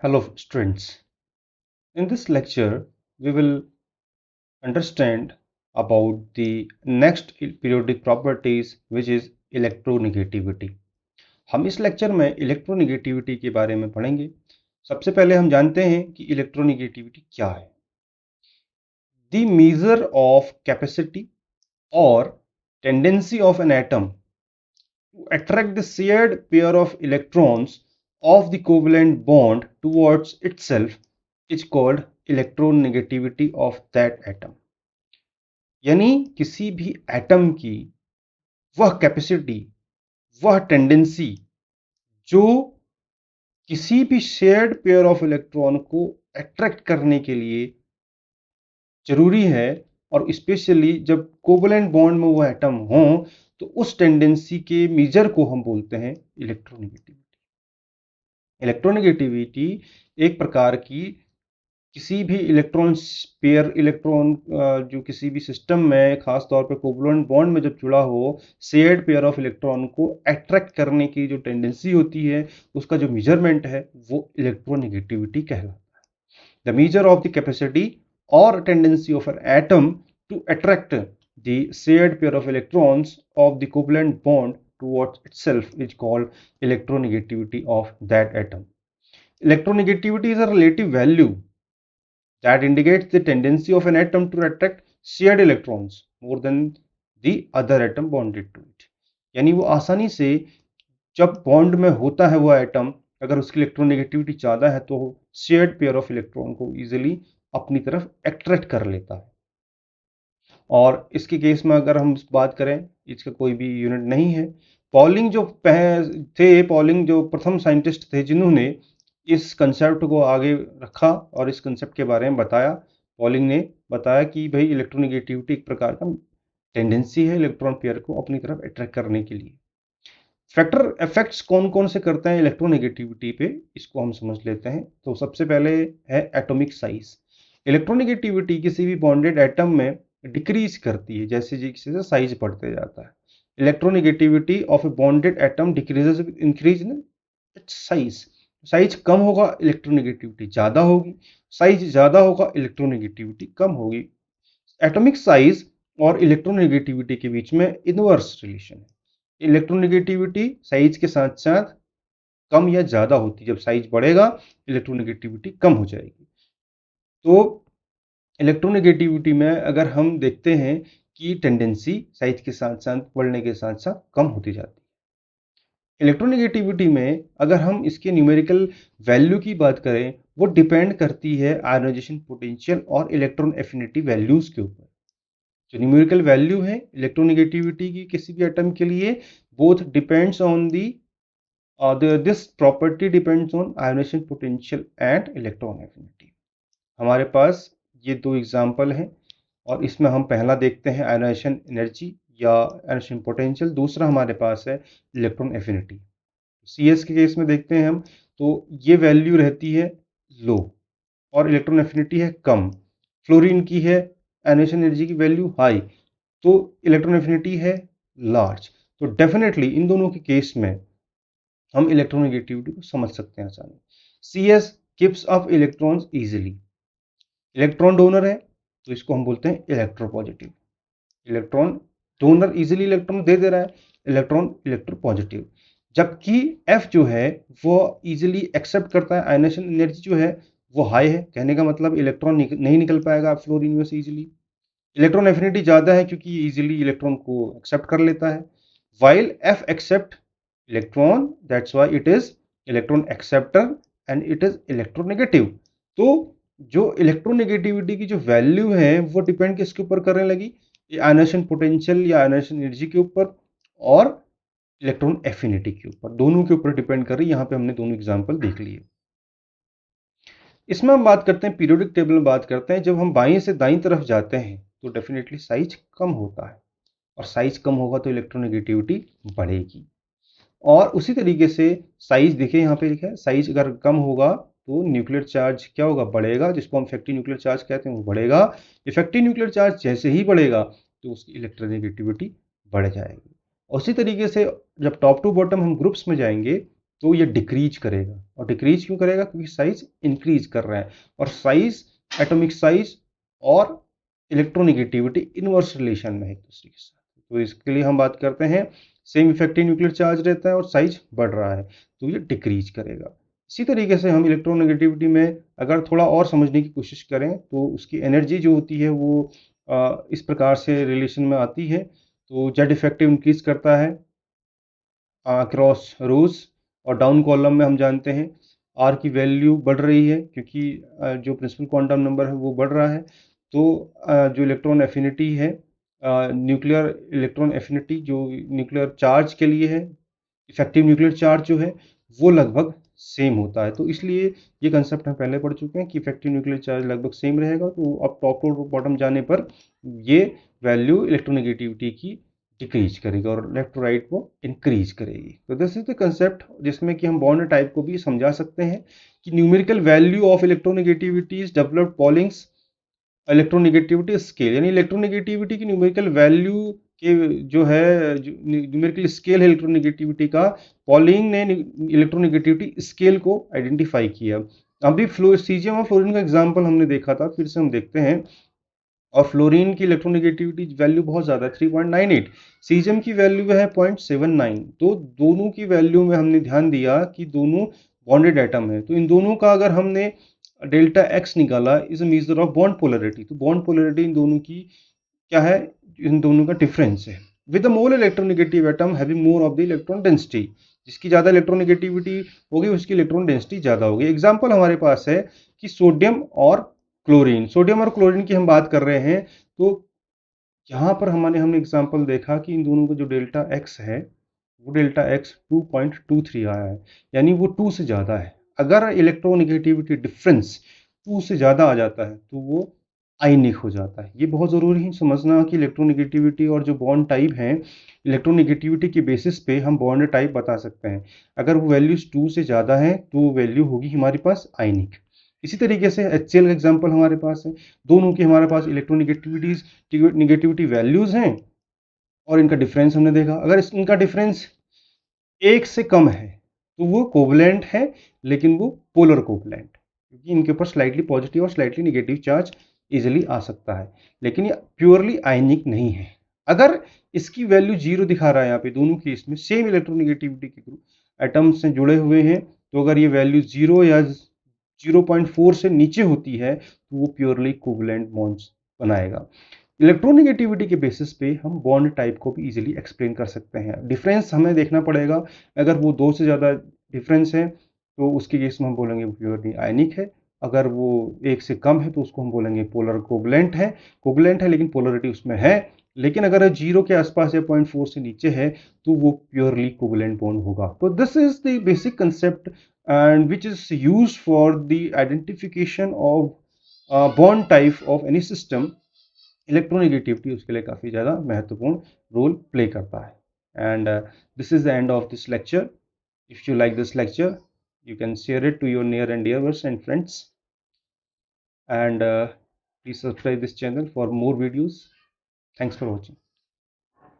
Hello students. In this lecture, we will understand about the next periodic properties which is electronegativity. हम इस lecture में electronegativity के बारे में पढ़ेंगे। सबसे पहले हम जानते हैं कि इलेक्ट्रोनेगेटिविटी क्या है। The measure of capacity or tendency of an atom to attract the shared pair of electrons of the covalent bond towards itself is called electronegativity of that atom. यानी किसी भी एटम की वह कैपेसिटी, वह tendency जो किसी भी shared pair of electron को अट्रैक्ट करने के लिए जरूरी है, और स्पेशली जब कोवलेंट बॉन्ड में वह एटम हो तो उस टेंडेंसी के मेजर को हम बोलते हैं इलेक्ट्रोनेगेटिविटी। इलेक्ट्रोनेगेटिविटी एक प्रकार की किसी भी इलेक्ट्रॉन पेयर इलेक्ट्रॉन जो किसी भी सिस्टम में खास तौर पे कोवलेंट बॉन्ड में जब जुड़ा हो शेयर्ड पेयर ऑफ इलेक्ट्रॉन को अट्रैक्ट करने की जो टेंडेंसी होती है, उसका जो मेजरमेंट है वो इलेक्ट्रोनेगेटिविटी कहलाता है। The measure of the capacity or tendency of an atom to attract the shared pair of electrons of the covalent bond towards itself is called electronegativity of that atom. Electronegativity is a relative value that indicates the tendency of an atom to attract shared electrons more than the other atom bonded to it. यानी वो आसानी से जब bond में होता है वो atom, अगर उसकी इलेक्ट्रोनेगेटिविटी ज़्यादा है तो शेयर्ड पेयर ऑफ इलेक्ट्रॉन को इजीली अपनी तरफ अट्रैक्ट कर लेता है। और इसके केस में अगर हम बात करें, इसका कोई भी यूनिट नहीं है। पॉलिंग जो प्रथम साइंटिस्ट थे जिन्होंने इस कंसेप्ट को आगे रखा और इस कंसेप्ट के बारे में बताया। पॉलिंग ने बताया कि भाई इलेक्ट्रोनेगेटिविटी एक प्रकार का टेंडेंसी है इलेक्ट्रॉन पेयर को अपनी तरफ अट्रैक्ट करने के लिए। फैक्टर इफेक्ट्स कौन कौन से करते हैं इलेक्ट्रोनेगेटिविटी पे, इसको हम समझ लेते हैं। तो सबसे पहले है एटॉमिक साइज। इलेक्ट्रोनेगेटिविटी किसी भी बॉन्डेड एटम में डिक्रीज करती है जैसे जैसे साइज बढ़ते जाता है। Electronegativity of a bonded atom decreases with increase in its size. Size कम होगा इलेक्ट्रोनेगेटिविटी ज़्यादा होगी, साइज ज़्यादा होगा इलेक्ट्रोनेगेटिविटी कम होगी। एटॉमिक साइज और इलेक्ट्रोनेगेटिविटी के बीच में इनवर्स रिलेशन है। इलेक्ट्रोनेगेटिविटी साइज के साथ साथ कम या ज़्यादा होती है। जब साइज बढ़ेगा इलेक्ट्रोनेगेटिविटी कम हो जाएगी। तो इलेक्ट्रोनेगेटिविटी में अगर हम देखते हैं कि टेंडेंसी साइज के साथ साथ बढ़ने के साथ साथ कम होती जाती है। इलेक्ट्रोनेगेटिविटी में अगर हम इसके न्यूमेरिकल वैल्यू की बात करें, वो डिपेंड करती है आयोनाइजेशन पोटेंशियल और इलेक्ट्रॉन एफिनिटी वैल्यूज के ऊपर। जो न्यूमेरिकल वैल्यू है इलेक्ट्रोनेगेटिविटी की किसी भी एटम के लिए, both depends on this property depends on ionization potential and electron affinity. हमारे पास ये दो एग्जाम्पल हैं और इसमें हम पहला देखते हैं आयोनाइजेशन एनर्जी या आयोनाइजेशन पोटेंशियल, दूसरा हमारे पास है इलेक्ट्रॉन एफिनिटी। CS के केस में देखते हैं हम, तो ये वैल्यू रहती है लो और इलेक्ट्रॉन एफिनिटी है कम। फ्लोरीन की है आयोनाइजेशन एनर्जी की वैल्यू हाई, तो इलेक्ट्रॉन एफिनिटी है लार्ज। तो डेफिनेटली इन दोनों के केस में हम इलेक्ट्रोनेगेटिविटी को समझ सकते हैं आसानी। CS gives up electrons easily. Electron donor है तो इसको हम बोलते हैं electropositive. Electron donor easily electron दे रहा है, इलेक्ट्रॉन इलेक्ट्रोपॉजिटिव। जबकि F जो है वो इजीली एक्सेप्ट करता है, आयनेशन एनर्जी जो है वो हाई है। कहने का मतलब इलेक्ट्रॉन नहीं निकल पाएगा फ्लोरीन में से इजीली। इलेक्ट्रॉन एफिनिटी ज़्यादा है क्योंकि ये इजीली इलेक्ट्रॉन को एक्सेप्ट कर लेता है। While F accept electron, that's why it is electron acceptor and it is electronegative. तो जो इलेक्ट्रोनेगेटिविटी की जो वैल्यू है वो डिपेंड किसके ऊपर करने लगी, आयनेशन पोटेंशियल या आयनेशन एनर्जी के ऊपर और इलेक्ट्रॉन एफिनिटी के ऊपर, दोनों के ऊपर डिपेंड कर रही है। यहाँ पे हमने दोनों एग्जाम्पल देख लिए। इसमें हम बात करते हैं पीरियोडिक टेबल में बात करते हैं, जब हम बाईं से दाईं तरफ जाते हैं तो डेफिनेटली साइज कम होता है और साइज कम होगा तो इलेक्ट्रोनेगेटिविटी बढ़ेगी। और उसी तरीके से साइज देखिए यहाँ पे लिखा है, साइज अगर कम होगा तो न्यूक्लियर चार्ज क्या होगा, बढ़ेगा, जिसको हम इफेक्टिव न्यूक्लियर चार्ज कहते हैं वो बढ़ेगा। इफेक्टिव न्यूक्लियर चार्ज जैसे ही बढ़ेगा तो उसकी इलेक्ट्रोनेगेटिविटी बढ़ जाएगी। उसी तरीके से जब टॉप टू बॉटम हम ग्रुप्स में जाएंगे तो ये डिक्रीज करेगा। और डिक्रीज क्यों करेगा? क्योंकि साइज इंक्रीज कर रहा है, और साइज, एटॉमिक साइज और इलेक्ट्रोनेगेटिविटी इनवर्स रिलेशन में है एक दूसरे के साथ। तो इसके लिए हम बात करते हैं सेम इफेक्टिव न्यूक्लियर चार्ज रहता है और साइज बढ़ रहा है, तो ये डिक्रीज करेगा। इसी तरीके से हम इलेक्ट्रोनेगेटिविटी में अगर थोड़ा और समझने की कोशिश करें तो उसकी एनर्जी जो होती है वो इस प्रकार से रिलेशन में आती है। तो जेड इफेक्टिव इंक्रीज करता है क्रॉस रोज, और डाउन कॉलम में हम जानते हैं आर की वैल्यू बढ़ रही है क्योंकि जो प्रिंसिपल क्वांटम नंबर है वो बढ़ रहा है। तो जो इलेक्ट्रॉन एफिनिटी है, न्यूक्लियर इलेक्ट्रॉन एफिनिटी जो न्यूक्लियर चार्ज के लिए है, इफेक्टिव न्यूक्लियर चार्ज जो है वो लगभग सेम होता है। तो इसलिए ये कंसेप्ट हम पहले पढ़ चुके हैं कि इफेक्टिव न्यूक्लियर चार्ज लगभग सेम रहेगा। तो अब टॉप टू बॉटम जाने पर ये वैल्यू इलेक्ट्रोनेगेटिविटी की डिक्रीज करेगी और लेफ्ट टू राइट को इंक्रीज करेगी। तो दिस इज द कंसेप्ट जिसमें कि हम बॉन्ड टाइप को भी समझा सकते हैं कि numerical value of electronegativity is developed Pauling's electronegativity scale, यानी इलेक्ट्रोनेगेटिविटी की न्यूमेरिकल वैल्यू के जो है न्यूमेरिकल स्केल है इलेक्ट्रोनेगेटिविटी का, पॉलिंग ने इलेक्ट्रोनेगेटिविटी स्केल को आइडेंटिफाई किया। अभी सीजियम और फ्लोरीन का एग्जांपल हमने देखा था, फिर से हम देखते हैं। और फ्लोरीन की इलेक्ट्रोनेगेटिविटी वैल्यू बहुत ज़्यादा है 3.98, सीजियम की वैल्यू है 0.79। तो दोनों की वैल्यू में हमने ध्यान दिया कि दोनों बॉन्डेड एटम है, तो इन दोनों का अगर हमने डेल्टा एक्स निकाला is a measure of bond polarity. तो बॉन्ड पोलरिटी इन दोनों की क्या है? इन दोनों का डिफरेंस है। With the more electronegative atom having more of the electron density, जिसकी ज़्यादा इलेक्ट्रोनेगेटिविटी होगी उसकी इलेक्ट्रॉन डेंसिटी ज़्यादा होगी। एग्जाम्पल हमारे पास है कि सोडियम और क्लोरीन, सोडियम और क्लोरीन की हम बात कर रहे हैं। तो यहाँ पर हमने एग्जाम्पल देखा कि इन दोनों का जो डेल्टा एक्स है वो डेल्टा एक्स 2.23 आया है, यानी वो 2 से ज़्यादा है। अगर इलेक्ट्रोनेगेटिविटी डिफरेंस 2 से ज़्यादा आ जाता है तो वो आयनिक हो जाता है। ये बहुत ज़रूरी है समझना कि इलेक्ट्रोनेगेटिविटी और जो बॉन्ड टाइप हैं, इलेक्ट्रोनेगेटिविटी के बेसिस पे हम बॉन्ड टाइप बता सकते हैं। अगर वो वैल्यूज 2 से ज़्यादा है तो वो वैल्यू होगी हमारे पास आयनिक। इसी तरीके से HCl का एग्जाम्पल हमारे पास है। दोनों की हमारे पास इलेक्ट्रोनेगेटिविटीज नेगेटिविटी वैल्यूज हैं और इनका डिफरेंस हमने देखा। अगर इनका डिफरेंस 1 से कम है तो वो कोवलेंट है, लेकिन वो पोलर कोवलेंट, क्योंकि इनके ऊपर स्लाइटली पॉजिटिव और स्लाइटली नेगेटिव चार्ज इजीली आ सकता है, लेकिन ये प्योरली आयनिक नहीं है। अगर इसकी वैल्यू 0 दिखा रहा है, यहाँ पे दोनों केस में सेम इलेक्ट्रोनेगेटिविटी के ग्रुप एटम्स से जुड़े हुए हैं, तो अगर ये वैल्यू 0 या 0.4 से नीचे होती है तो वो प्योरली कोवलेंट बॉन्ड्स बनाएगा। इलेक्ट्रोनेगेटिविटी के बेसिस पे हम बॉन्ड टाइप को भी इजीली एक्सप्लेन कर सकते हैं। डिफरेंस हमें देखना पड़ेगा। अगर वो 2 से ज़्यादा डिफरेंस है तो उसके केस में हम बोलेंगे वो प्योरली आयनिक है। अगर वो 1 से कम है तो उसको हम बोलेंगे पोलर कोवलेंट है लेकिन पोलरिटी उसमें है। लेकिन अगर 0 के आसपास या 0.4 से नीचे है तो वो प्योरली कोवलेंट बॉन्ड होगा। तो this is the basic concept and which is used for the identification of bond type of any system. Electronegativity उसके लिए काफ़ी ज़्यादा महत्वपूर्ण रोल प्ले करता है। And this is the end of this lecture. If you like this lecture you can share it to your near and dear ones and friends, and please subscribe this channel for more videos. Thanks for watching.